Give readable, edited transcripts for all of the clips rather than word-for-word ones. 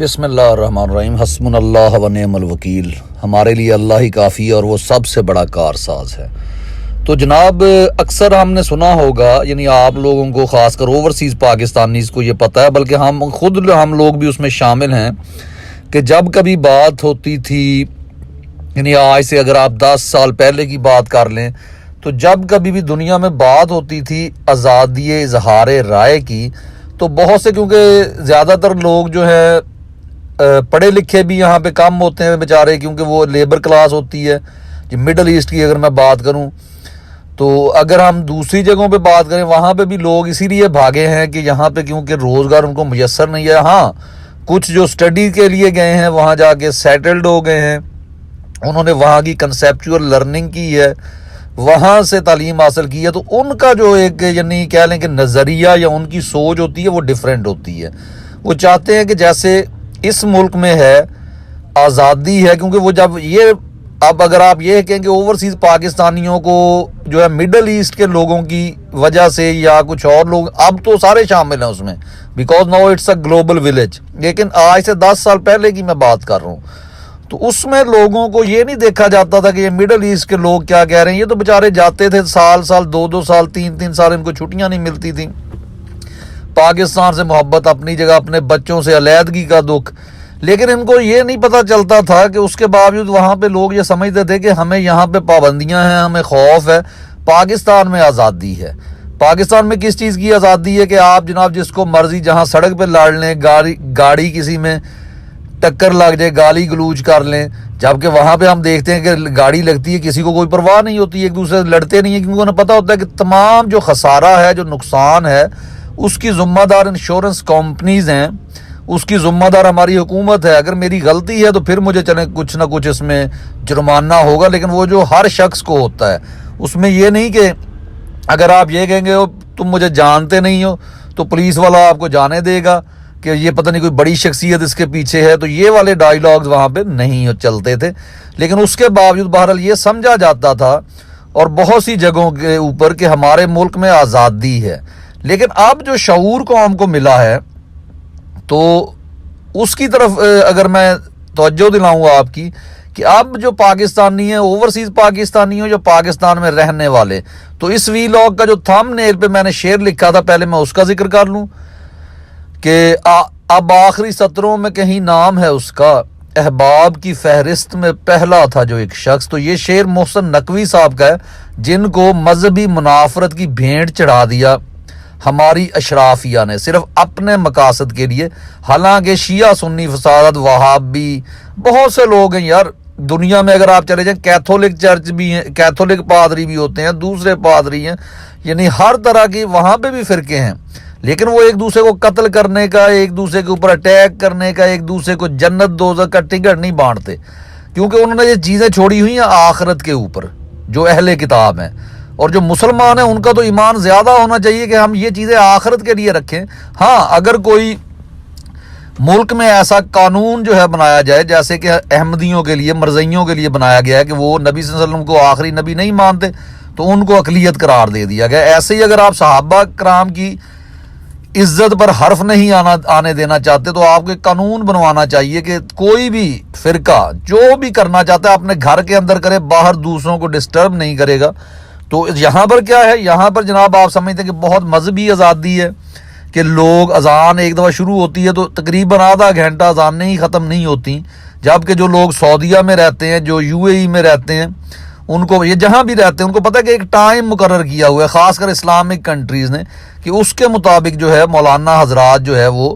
بسم اللہ الرحمن الرحیم۔ حسبنا اللہ و نعم الوکیل۔ ہمارے لیے اللہ ہی کافی ہے اور وہ سب سے بڑا کارساز ہے۔ تو جناب اکثر ہم نے سنا ہوگا، یعنی آپ لوگوں کو خاص کر اوورسیز پاکستانیز کو یہ پتہ ہے، بلکہ ہم لوگ بھی اس میں شامل ہیں کہ جب کبھی بات ہوتی تھی، یعنی آج سے اگر آپ 10 سال پہلے کی بات کر لیں، تو جب کبھی بھی دنیا میں بات ہوتی تھی آزادی اظہار رائے کی، تو بہت سے، کیونکہ زیادہ تر لوگ جو ہے پڑھے لکھے بھی یہاں پہ کم ہوتے ہیں بیچارے، کیونکہ وہ لیبر کلاس ہوتی ہے۔ جو مڈل ایسٹ کی اگر میں بات کروں، تو اگر ہم دوسری جگہوں پہ بات کریں، وہاں پہ بھی لوگ اسی لیے بھاگے ہیں کہ یہاں پہ کیونکہ روزگار ان کو میسر نہیں ہے۔ ہاں، کچھ جو سٹڈی کے لیے گئے ہیں وہاں جا کے سیٹلڈ ہو گئے ہیں، انہوں نے وہاں کی کنسیپچول لرننگ کی ہے، وہاں سے تعلیم حاصل کی ہے، تو ان کا جو ایک یعنی کہہ لیں کہ نظریہ یا ان کی سوچ ہوتی ہے وہ ڈیفرنٹ ہوتی ہے۔ وہ چاہتے ہیں کہ جیسے اس ملک میں ہے آزادی ہے، کیونکہ وہ جب یہ اب اگر آپ یہ کہیں کہ اوورسیز پاکستانیوں کو جو ہے مڈل ایسٹ کے لوگوں کی وجہ سے یا کچھ اور لوگ، اب تو سارے شامل ہیں اس میں، because now it's a global village, لیکن آج سے 10 سال پہلے کی میں بات کر رہا ہوں، تو اس میں لوگوں کو یہ نہیں دیکھا جاتا تھا کہ یہ مڈل ایسٹ کے لوگ کیا کہہ رہے ہیں۔ یہ تو بیچارے جاتے تھے سال 2 سال 3 سال، ان کو چھٹیاں نہیں ملتی تھیں۔ پاکستان سے محبت اپنی جگہ، اپنے بچوں سے علیحدگی کا دکھ، لیکن ان کو یہ نہیں پتہ چلتا تھا کہ اس کے باوجود وہاں پہ لوگ یہ سمجھتے تھے کہ ہمیں یہاں پہ پابندیاں ہیں، ہمیں خوف ہے۔ پاکستان میں آزادی ہے۔ پاکستان میں کس چیز کی آزادی ہے کہ آپ جناب جس کو مرضی جہاں سڑک پہ لڑ لیں، گاڑی کسی میں ٹکر لگ جائے، گالی گلوچ کر لیں، جبکہ وہاں پہ ہم دیکھتے ہیں کہ گاڑی لگتی ہے، کسی کو کوئی پرواہ نہیں ہوتی، ایک دوسرے سے لڑتے نہیں ہیں، کیونکہ انہیں پتہ ہوتا ہے کہ تمام جو خسارہ ہے، جو نقصان ہے، اس کی ذمہ دار انشورنس کمپنیز ہیں، اس کی ذمہ دار ہماری حکومت ہے۔ اگر میری غلطی ہے تو پھر مجھے چلیں کچھ نہ کچھ اس میں جرمانہ ہوگا، لیکن وہ جو ہر شخص کو ہوتا ہے، اس میں یہ نہیں کہ اگر آپ یہ کہیں گے تم مجھے جانتے نہیں ہو تو پولیس والا آپ کو جانے دے گا کہ یہ پتہ نہیں کوئی بڑی شخصیت اس کے پیچھے ہے، تو یہ والے ڈائیلاگز وہاں پہ نہیں چلتے تھے۔ لیکن اس کے باوجود بہرحال یہ سمجھا جاتا تھا اور بہت سی جگہوں کے اوپر کہ ہمارے ملک میں آزادی ہے۔ لیکن اب جو شعور قوم کو ملا ہے، تو اس کی طرف اگر میں توجہ دلاؤں آپ کی کہ اب جو پاکستانی ہیں، اوورسیز پاکستانی ہوں یا پاکستان میں رہنے والے، تو اس ویلاگ کا جو تھم نیل پہ میں نے شعر لکھا تھا، پہلے میں اس کا ذکر کر لوں کہ اب آخری سطروں میں کہیں نام ہے اس کا، احباب کی فہرست میں پہلا تھا جو ایک شخص۔ تو یہ شعر محسن نقوی صاحب کا ہے، جن کو مذہبی منافرت کی بھینٹ چڑھا دیا ہماری اشرافیہ نے صرف اپنے مقاصد کے لیے۔ حالانکہ شیعہ سنی فسادات، وہابی، بہت سے لوگ ہیں یار دنیا میں، اگر آپ چلے جائیں کیتھولک چرچ بھی ہیں، کیتھولک پادری بھی ہوتے ہیں، دوسرے پادری ہیں، یعنی ہر طرح کی وہاں پہ بھی فرقے ہیں، لیکن وہ ایک دوسرے کو قتل کرنے کا، ایک دوسرے کے اوپر اٹیک کرنے کا، ایک دوسرے کو جنت دوزخ کا ٹکٹ نہیں بانٹتے، کیونکہ انہوں نے یہ چیزیں چھوڑی ہوئی ہیں آخرت کے اوپر، جو اہل کتاب ہیں۔ اور جو مسلمان ہیں ان کا تو ایمان زیادہ ہونا چاہیے کہ ہم یہ چیزیں آخرت کے لیے رکھیں۔ ہاں، اگر کوئی ملک میں ایسا قانون جو ہے بنایا جائے، جیسے کہ احمدیوں کے لیے، مرزائیوں کے لیے بنایا گیا ہے کہ وہ نبی صلی اللہ علیہ وسلم کو آخری نبی نہیں مانتے، تو ان کو اقلیت قرار دے دیا گیا۔ ایسے ہی اگر آپ صحابہ کرام کی عزت پر حرف نہیں آنے دینا چاہتے، تو آپ کو ایک قانون بنوانا چاہیے کہ کوئی بھی فرقہ جو بھی کرنا چاہتا ہے اپنے گھر کے اندر کرے، باہر دوسروں کو ڈسٹرب نہیں کرے گا۔ تو یہاں پر کیا ہے، یہاں پر جناب آپ سمجھتے ہیں کہ بہت مذہبی آزادی ہے کہ لوگ اذان ایک دفعہ شروع ہوتی ہے تو تقریباً آدھا گھنٹہ اذانیں ہی ختم نہیں ہوتی، جبکہ جو لوگ سعودیہ میں رہتے ہیں، جو UAE میں رہتے ہیں، ان کو یہ جہاں بھی رہتے ہیں ان کو پتہ ہے کہ ایک ٹائم مقرر کیا ہوا ہے، خاص کر اسلامک کنٹریز نے، کہ اس کے مطابق جو ہے مولانا حضرات جو ہے وہ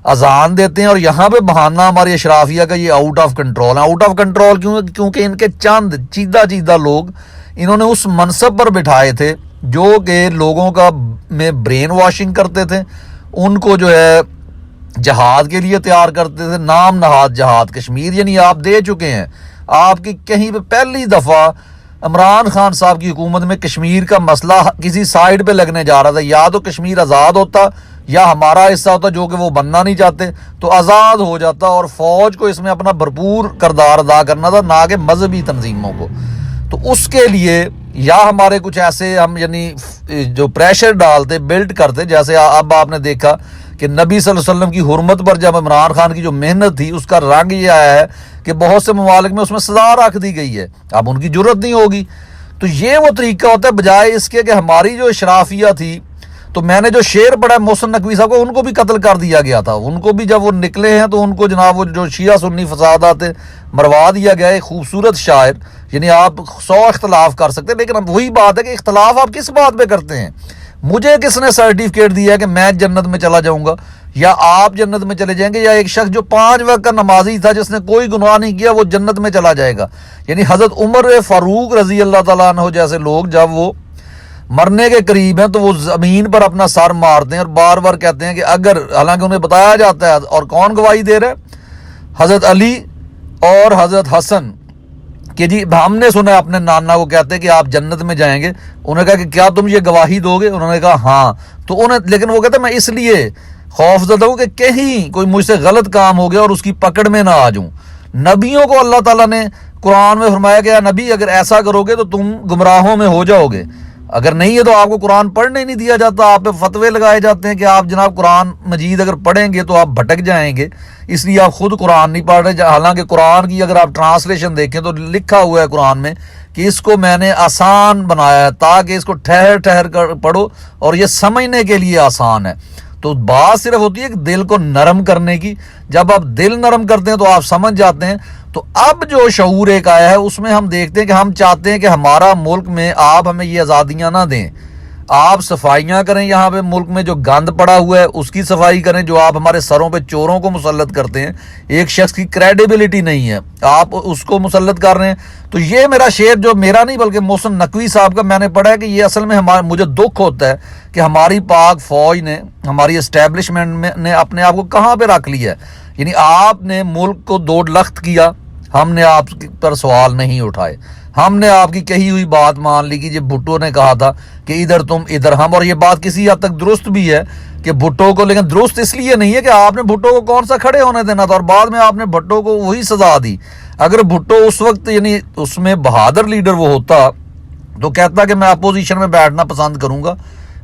اذان دیتے ہیں۔ اور یہاں پہ بہانہ ہماری اشرافیہ کا یہ آؤٹ آف کنٹرول ہے۔ آؤٹ آف کنٹرول کیونکہ ان کے چند چیدہ لوگ انہوں نے اس منصب پر بٹھائے تھے جو کہ لوگوں کا میں برین واشنگ کرتے تھے، ان کو جو ہے جہاد کے لیے تیار کرتے تھے، نام نہاد جہاد کشمیر، یعنی آپ دے چکے ہیں۔ آپ کی کہیں پہ پہلی دفعہ عمران خان صاحب کی حکومت میں کشمیر کا مسئلہ کسی سائڈ پہ لگنے جا رہا تھا، یا تو کشمیر آزاد ہوتا یا ہمارا حصہ ہوتا، جو کہ وہ بننا نہیں چاہتے، تو آزاد ہو جاتا، اور فوج کو اس میں اپنا بھرپور کردار ادا کرنا تھا، نہ کہ مذہبی تنظیموں کو۔ تو اس کے لیے یا ہمارے کچھ ایسے ہم یعنی جو پریشر ڈالتے، بلڈ کرتے، جیسے اب آپ نے دیکھا کہ کہ نبی صلی اللہ علیہ وسلم کی حرمت پر جب عمران خان کی جو محنت تھی اس کا رنگ یہ آیا ہے کہ بہت سے ممالک میں اس میں سزا رکھ دی گئی ہے، اب ان کی جرت نہیں ہوگی۔ تو یہ وہ طریقہ ہوتا ہے، بجائے اس کے کہ ہماری جو اشرافیہ تھی، تو میں نے جو شعر پڑھا محسن نقوی صاحب کو، ان کو بھی قتل کر دیا گیا تھا، ان کو بھی جب وہ نکلے ہیں تو ان کو جناب وہ جو شیعہ سنی فسادات مروا دیا گیا ہے۔ ایک خوبصورت شاعر، یعنی آپ 100 اختلاف کر سکتے ہیں، لیکن اب وہی بات ہے کہ اختلاف آپ کس بات پہ کرتے ہیں؟ مجھے کس نے سرٹیفکیٹ دیا ہے کہ میں جنت میں چلا جاؤں گا یا آپ جنت میں چلے جائیں گے، یا ایک شخص جو 5 وقت کا نمازی تھا جس نے کوئی گناہ نہیں کیا وہ جنت میں چلا جائے گا؟ یعنی حضرت عمر فاروق رضی اللہ تعالیٰ عنہ جیسے لوگ جب وہ مرنے کے قریب ہیں تو وہ زمین پر اپنا سر مارتے ہیں اور بار بار کہتے ہیں کہ اگر، حالانکہ انہیں بتایا جاتا ہے، اور کون گواہی دے رہا ہے؟ حضرت علی اور حضرت حسن، کہ جی ہم نے سنا اپنے نانا کو کہتے ہیں کہ آپ جنت میں جائیں گے۔ انہوں نے کہا کہ کیا تم یہ گواہی دو گے؟ انہوں نے کہا ہاں۔ تو لیکن وہ کہتے ہیں میں اس لیے خوف زدہ ہوں کہ کہیں کوئی مجھ سے غلط کام ہو گیا اور اس کی پکڑ میں نہ آ جاؤں۔ نبیوں کو اللہ تعالیٰ نے قرآن میں فرمایا کہ یا نبی اگر ایسا کرو گے تو تم گمراہوں میں ہو جاؤ گے، اگر نہیں ہے تو آپ کو قرآن پڑھنے ہی نہیں دیا جاتا، آپ پہ فتوے لگائے جاتے ہیں کہ آپ جناب قرآن مجید اگر پڑھیں گے تو آپ بھٹک جائیں گے، اس لیے آپ خود قرآن نہیں پڑھ رہے۔ حالانکہ قرآن کی اگر آپ ٹرانسلیشن دیکھیں تو لکھا ہوا ہے قرآن میں کہ اس کو میں نے آسان بنایا ہے تاکہ اس کو ٹھہر ٹھہر کر پڑھو اور یہ سمجھنے کے لیے آسان ہے۔ تو بات صرف ہوتی ہے کہ دل کو نرم کرنے کی، جب آپ دل نرم کرتے ہیں تو آپ سمجھ جاتے ہیں۔ تو اب جو شعور ایک آیا ہے اس میں ہم دیکھتے ہیں کہ ہم چاہتے ہیں کہ ہمارا ملک میں آپ ہمیں یہ آزادیاں نہ دیں، آپ صفائیاں کریں، یہاں پہ ملک میں جو گند پڑا ہوا ہے اس کی صفائی کریں، جو آپ ہمارے سروں پہ چوروں کو مسلط کرتے ہیں، ایک شخص کی کریڈیبلٹی نہیں ہے، آپ اس کو مسلط کر رہے ہیں۔ تو یہ میرا شعر، جو میرا نہیں بلکہ محسن نقوی صاحب کا، میں نے پڑھا ہے کہ یہ اصل میں مجھے دکھ ہوتا ہے کہ ہماری پاک فوج نے، ہماری اسٹیبلشمنٹ نے اپنے آپ کو کہاں پہ رکھ لیا ہے۔ یعنی آپ نے ملک کو دو لخت کیا، ہم نے آپ پر سوال نہیں اٹھائے، ہم نے آپ کی کہی ہوئی بات مان لی کہ یہ بھٹو نے کہا تھا کہ ادھر تم ادھر ہم، اور یہ بات کسی حد تک درست بھی ہے کہ بھٹو کو، لیکن درست اس لیے نہیں ہے کہ آپ نے بھٹو کو کون سا کھڑے ہونے دینا تھا اور بعد میں آپ نے بھٹو کو وہی سزا دی۔ اگر بھٹو اس وقت یعنی اس میں بہادر لیڈر وہ ہوتا تو کہتا کہ میں اپوزیشن میں بیٹھنا پسند کروں گا،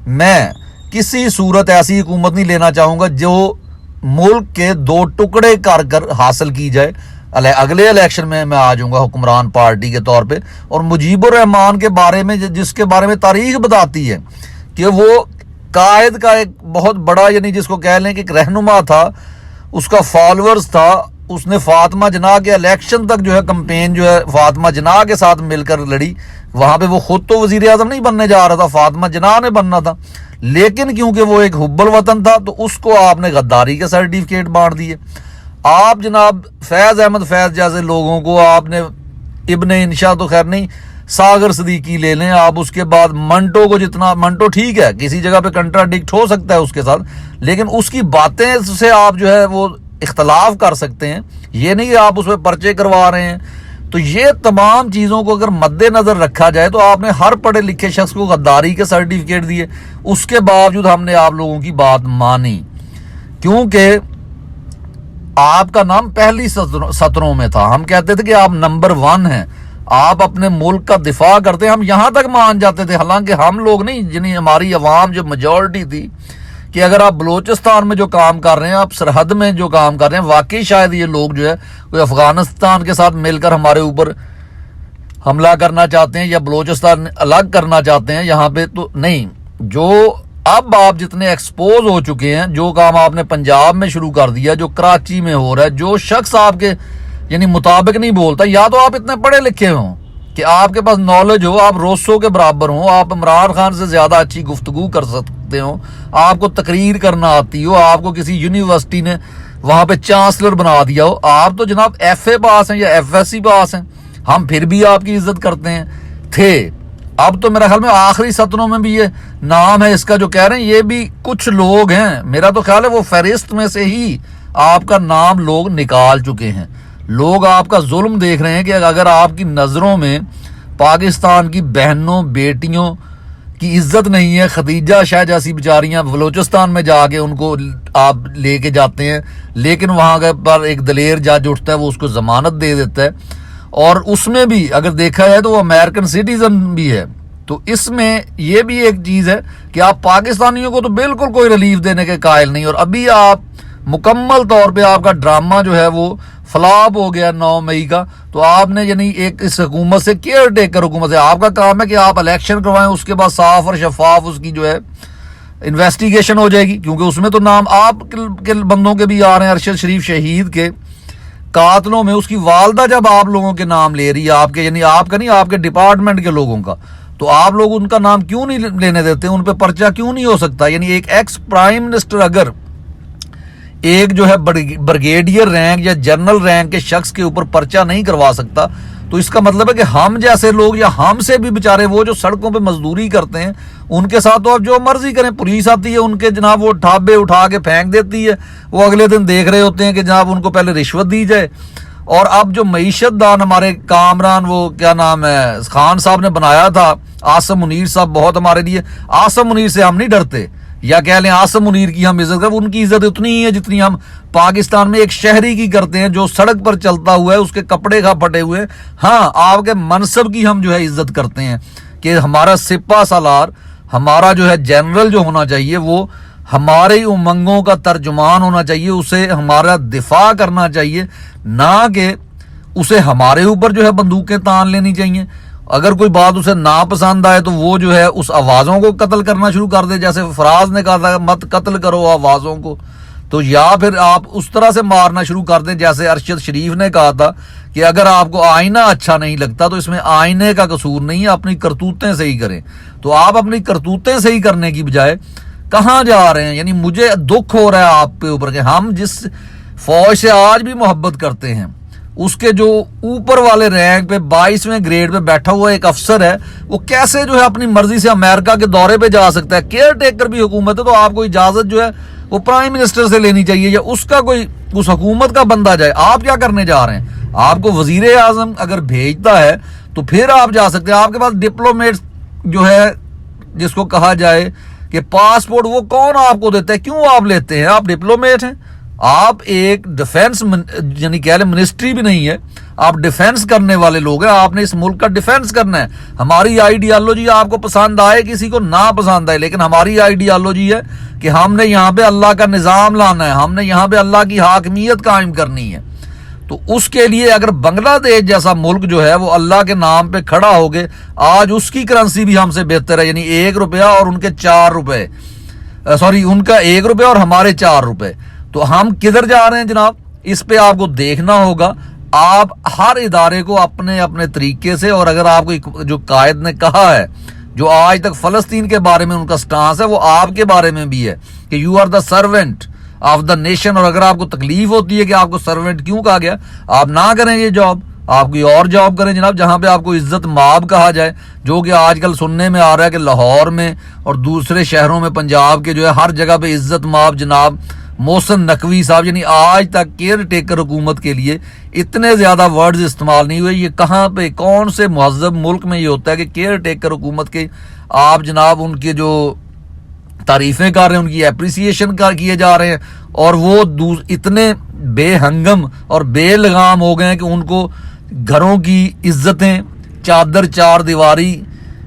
میں کسی صورت ایسی حکومت نہیں لینا چاہوں گا جو ملک کے 2 ٹکڑے کر کر حاصل کی جائے، اگلے الیکشن میں آ جاؤں گا حکمران پارٹی کے طور پہ۔ اور مجیب الرحمان کے بارے میں، جس کے بارے میں تاریخ بتاتی ہے کہ وہ قائد کا ایک بہت بڑا، یعنی جس کو کہہ لیں کہ ایک رہنما تھا، اس کا فالورز تھا، اس نے فاطمہ جناح کے الیکشن تک جو ہے کمپین جو ہے فاطمہ جناح کے ساتھ مل کر لڑی، وہاں پہ وہ خود تو وزیر اعظم نہیں بننے جا رہا تھا، فاطمہ جناح نے بننا تھا، لیکن کیونکہ وہ ایک حب الوطن تھا تو اس کو آپ نے غداری کے سرٹیفکیٹ بانٹ دیے۔ آپ جناب فیض احمد فیض جیسے لوگوں کو آپ نے، ابن انشا تو خیر نہیں، ساگر صدیقی لے لیں آپ، اس کے بعد منٹو کو، جتنا منٹو ٹھیک ہے کسی جگہ پہ کنٹراڈکٹ ہو سکتا ہے اس کے ساتھ، لیکن اس کی باتیں سے آپ جو ہے وہ اختلاف کر سکتے ہیں، یہ نہیں کہ آپ اس پہ پرچے کروا رہے ہیں۔ تو یہ تمام چیزوں کو اگر مد نظر رکھا جائے تو آپ نے ہر پڑھے لکھے شخص کو غداری کے سرٹیفکیٹ دیے، اس کے باوجود ہم نے آپ لوگوں کی بات مانی، کیونکہ آپ کا نام پہلی سطروں میں تھا، ہم کہتے تھے کہ آپ نمبر 1 ہیں، آپ اپنے ملک کا دفاع کرتے ہیں، ہم یہاں تک مان جاتے تھے، حالانکہ ہم لوگ نہیں، جنہیں ہماری عوام جو میجورٹی تھی، کہ اگر آپ بلوچستان میں جو کام کر رہے ہیں، آپ سرحد میں جو کام کر رہے ہیں، واقعی شاید یہ لوگ جو ہے کوئی افغانستان کے ساتھ مل کر ہمارے اوپر حملہ کرنا چاہتے ہیں یا بلوچستان الگ کرنا چاہتے ہیں یہاں پہ، تو نہیں۔ جو اب آپ جتنے ایکسپوز ہو چکے ہیں، جو کام آپ نے پنجاب میں شروع کر دیا، جو کراچی میں ہو رہا ہے، جو شخص آپ کے یعنی مطابق نہیں بولتا، یا تو آپ اتنے پڑھے لکھے ہوں کہ آپ کے پاس نالج ہو، آپ روسو کے برابر ہوں، آپ عمران خان سے زیادہ اچھی گفتگو کر سکتے ہوں، آپ کو تقریر کرنا آتی ہو، آپ کو کسی یونیورسٹی نے وہاں پہ چانسلر بنا دیا ہو، آپ تو جناب ایف اے پاس ہیں یا ایف ایس سی پاس ہیں، ہم پھر بھی آپ کی عزت کرتے ہیں تھے۔ اب تو میرا خیال میں آخری سطروں میں بھی یہ نام ہے اس کا جو کہہ رہے ہیں، یہ بھی کچھ لوگ ہیں، میرا تو خیال ہے وہ فہرست میں سے ہی آپ کا نام لوگ نکال چکے ہیں۔ لوگ آپ کا ظلم دیکھ رہے ہیں کہ اگر آپ کی نظروں میں پاکستان کی بہنوں بیٹیوں کی عزت نہیں ہے، خدیجہ شاہ جیسی بیچاریاں بلوچستان میں جا کے ان کو آپ لے کے جاتے ہیں، لیکن وہاں پر ایک دلیر جج اٹھتا ہے، وہ اس کو ضمانت دے دیتا ہے، اور اس میں بھی اگر دیکھا جائے تو وہ امریکن سٹیزن بھی ہے، تو اس میں یہ بھی ایک چیز ہے کہ آپ پاکستانیوں کو تو بالکل کوئی ریلیف دینے کے قائل نہیں، اور ابھی آپ مکمل طور پہ آپ کا ڈرامہ جو ہے وہ فلاپ ہو گیا 9 مئی کا. تو آپ نے یعنی ایک اس حکومت سے کیئر ٹیکر حکومت ہے، آپ کا کام ہے کہ آپ الیکشن کروائیں، اس کے بعد صاف اور شفاف اس کی جو ہے انویسٹیگیشن ہو جائے گی، کیونکہ اس میں تو نام آپ کے بندوں کے بھی آ رہے ہیں. ارشد شریف شہید کے قاتلوں میں اس کی والدہ جب آپ لوگوں کے نام لے رہی ہے، آپ کے یعنی آپ کا نہیں، آپ کے ڈپارٹمنٹ کے لوگوں کا، تو آپ لوگ ان کا نام کیوں نہیں لینے دیتے؟ ان پہ پرچہ کیوں نہیں ہو سکتا؟ یعنی ایک ایکس پرائم منسٹر اگر ایک جو ہے بریگیڈیئر رینک یا جنرل رینک کے شخص کے اوپر پرچہ نہیں کروا سکتا، تو اس کا مطلب ہے کہ ہم جیسے لوگ یا ہم سے بھی بیچارے وہ جو سڑکوں پہ مزدوری کرتے ہیں ان کے ساتھ تو آپ جو مرضی کریں. پولیس آتی ہے، ان کے جناب وہ ٹھابے اٹھا کے پھینک دیتی ہے، وہ اگلے دن دیکھ رہے ہوتے ہیں کہ جناب ان کو پہلے رشوت دی جائے. اور اب جو معیشت دان ہمارے کامران، وہ کیا نام ہے، خان صاحب نے بنایا تھا، عاصم منیر صاحب، بہت ہمارے لیے عاصم منیر سے ہم نہیں ڈرتے، یا کہہ لیں عاصم منیر کی ہم عزت کریں، ان کی عزت اتنی ہی ہے جتنی ہم پاکستان میں ایک شہری کی کرتے ہیں جو سڑک پر چلتا ہوا ہے، اس کے کپڑے پھٹے ہوئے. ہاں، آپ کے منصب کی ہم جو ہے عزت کرتے ہیں کہ ہمارا سپہ سالار، ہمارا جو ہے جنرل جو ہونا چاہیے وہ ہمارے امنگوں کا ترجمان ہونا چاہیے، اسے ہمارا دفاع کرنا چاہیے، نہ کہ اسے ہمارے اوپر جو ہے بندوقیں تان لینی چاہیے. اگر کوئی بات اسے ناپسند آئے تو وہ جو ہے اس آوازوں کو قتل کرنا شروع کر دے، جیسے فراز نے کہا تھا مت قتل کرو آوازوں کو، تو یا پھر آپ اس طرح سے مارنا شروع کر دیں جیسے ارشد شریف نے کہا تھا کہ اگر آپ کو آئینہ اچھا نہیں لگتا تو اس میں آئینے کا قصور نہیں ہے، اپنی کرتوتیں صحیح کریں. تو آپ اپنی کرتوتیں صحیح کرنے کی بجائے کہاں جا رہے ہیں؟ یعنی مجھے دکھ ہو رہا ہے آپ کے اوپر کہ ہم جس فوج سے آج بھی محبت کرتے ہیں، اس کے جو اوپر والے رینک پہ 22ویں گریڈ پہ بیٹھا ہوا ایک افسر ہے، وہ کیسے جو ہے اپنی مرضی سے امریکہ کے دورے پہ جا سکتا ہے؟ کیئر ٹیکر بھی حکومت ہے، تو آپ کو اجازت جو ہے وہ پرائم منسٹر سے لینی چاہیے، یا اس کا کوئی اس حکومت کا بندہ جائے. آپ کیا کرنے جا رہے ہیں؟ آپ کو وزیر اعظم اگر بھیجتا ہے تو پھر آپ جا سکتے ہیں. آپ کے پاس ڈپلومیٹ جو ہے جس کو کہا جائے کہ پاسپورٹ، وہ کون آپ کو دیتا ہے؟ کیوں آپ لیتے ہیں؟ آپ ڈپلومیٹ ہیں، آپ ایک ڈیفنس یعنی کہہ لیں منسٹری بھی نہیں ہے، آپ ڈیفنس کرنے والے لوگ ہیں، آپ نے اس ملک کا ڈیفنس کرنا ہے. ہماری آئیڈیالوجی آپ کو پسند آئے کسی کو نہ پسند آئے، لیکن ہماری آئیڈیالوجی ہے کہ ہم نے یہاں پہ اللہ کا نظام لانا ہے، ہم نے یہاں پہ اللہ کی حاکمیت قائم کرنی ہے. تو اس کے لیے اگر بنگلہ دیش جیسا ملک جو ہے وہ اللہ کے نام پہ کھڑا ہو گئے، آج اس کی کرنسی بھی ہم سے بہتر ہے، یعنی 1 روپیہ اور ان کے 4 روپے، ان کا 1 روپیہ اور ہمارے 4 روپے. تو ہم کدھر جا رہے ہیں جناب؟ اس پہ آپ کو دیکھنا ہوگا. آپ ہر ادارے کو اپنے اپنے طریقے سے، اور اگر آپ کو جو قائد نے کہا ہے، جو آج تک فلسطین کے بارے میں ان کا سٹانس ہے، وہ آپ کے بارے میں بھی ہے کہ you are the servant of the nation. اور اگر آپ کو تکلیف ہوتی ہے کہ آپ کو سرونٹ کیوں کہا گیا، آپ نہ کریں یہ جاب، آپ کوئی اور جاب کریں جناب، جہاں پہ آپ کو عزت مآب کہا جائے. جو کہ آج کل سننے میں آ رہا ہے کہ لاہور میں اور دوسرے شہروں میں پنجاب کے جو ہے ہر جگہ پہ عزت مآب جناب محسن نقوی صاحب، یعنی آج تک کیئر ٹیکر حکومت کے لیے اتنے زیادہ ورڈز استعمال نہیں ہوئے. یہ کہاں پہ کون سے مہذب ملک میں یہ ہوتا ہے کہ کیئر ٹیکر حکومت کے آپ جناب ان کے جو تعریفیں کر رہے ہیں، ان کی اپریسیشن کیے جا رہے ہیں، اور وہ اتنے بے ہنگم اور بے لگام ہو گئے ہیں کہ ان کو گھروں کی عزتیں، چادر چار دیواری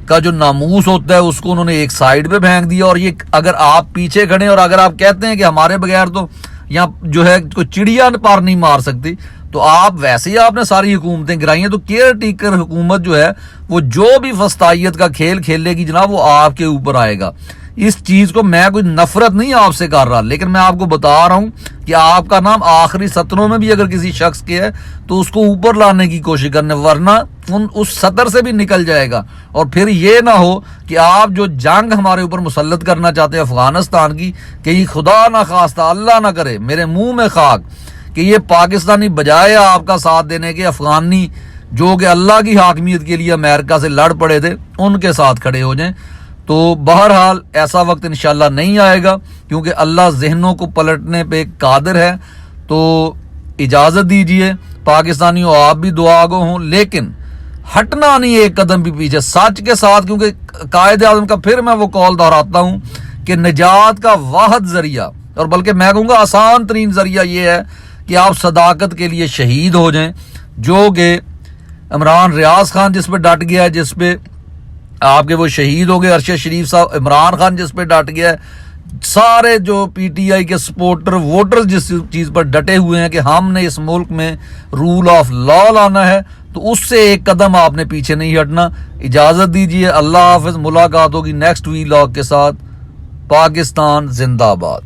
کا جو ناموس ہوتا ہے اس کو انہوں نے ایک سائیڈ پہ پھینک دیا. اور یہ اگر آپ پیچھے کھڑے اور اگر آپ کہتے ہیں کہ ہمارے بغیر تو یہاں جو ہے کوئی چڑیا پار نہیں مار سکتی، تو آپ ویسے ہی آپ نے ساری حکومتیں گرائی ہیں. تو کیئر ٹیکر حکومت جو ہے وہ جو بھی فسطائیت کا کھیل کھیلے گی جناب، وہ آپ کے اوپر آئے گا. اس چیز کو میں کوئی نفرت نہیں آپ سے کر رہا، لیکن میں آپ کو بتا رہا ہوں کہ آپ کا نام آخری سطروں میں بھی اگر کسی شخص کے ہے تو اس کو اوپر لانے کی کوشش کرنے، ورنہ اس سطر سے بھی نکل جائے گا. اور پھر یہ نہ ہو کہ آپ جو جنگ ہمارے اوپر مسلط کرنا چاہتے ہیں افغانستان کی، کہ یہ خدا نہ خواستہ، اللہ نہ کرے، میرے منہ میں خاک، کہ یہ پاکستانی بجائے آپ کا ساتھ دینے کے افغانی جو کہ اللہ کی حاکمیت کے لیے امریکہ سے لڑ پڑے تھے، ان کے ساتھ کھڑے ہو جائیں. تو بہرحال ایسا وقت انشاءاللہ نہیں آئے گا، کیونکہ اللہ ذہنوں کو پلٹنے پہ قادر ہے. تو اجازت دیجئے پاکستانیوں، آپ بھی دعا گو ہوں، لیکن ہٹنا نہیں ایک قدم بھی پیچھے، سچ کے ساتھ. کیونکہ قائد اعظم کا پھر میں وہ قول دہراتا ہوں کہ نجات کا واحد ذریعہ، اور بلکہ میں کہوں گا آسان ترین ذریعہ یہ ہے کہ آپ صداقت کے لیے شہید ہو جائیں. جو کہ عمران ریاض خان جس پہ ڈٹ گیا ہے، جس پہ آپ کے وہ شہید ہو گئے ارشد شریف صاحب، عمران خان جس پہ ڈٹ گیا ہے، سارے جو پی ٹی آئی کے سپورٹر ووٹر جس چیز پر ڈٹے ہوئے ہیں کہ ہم نے اس ملک میں رول آف لا لانا ہے، تو اس سے ایک قدم آپ نے پیچھے نہیں ہٹنا۔ اجازت دیجیے، اللہ حافظ، ملاقات ہوگی نیکسٹ وی لاگ کے ساتھ۔ پاکستان زندہ باد۔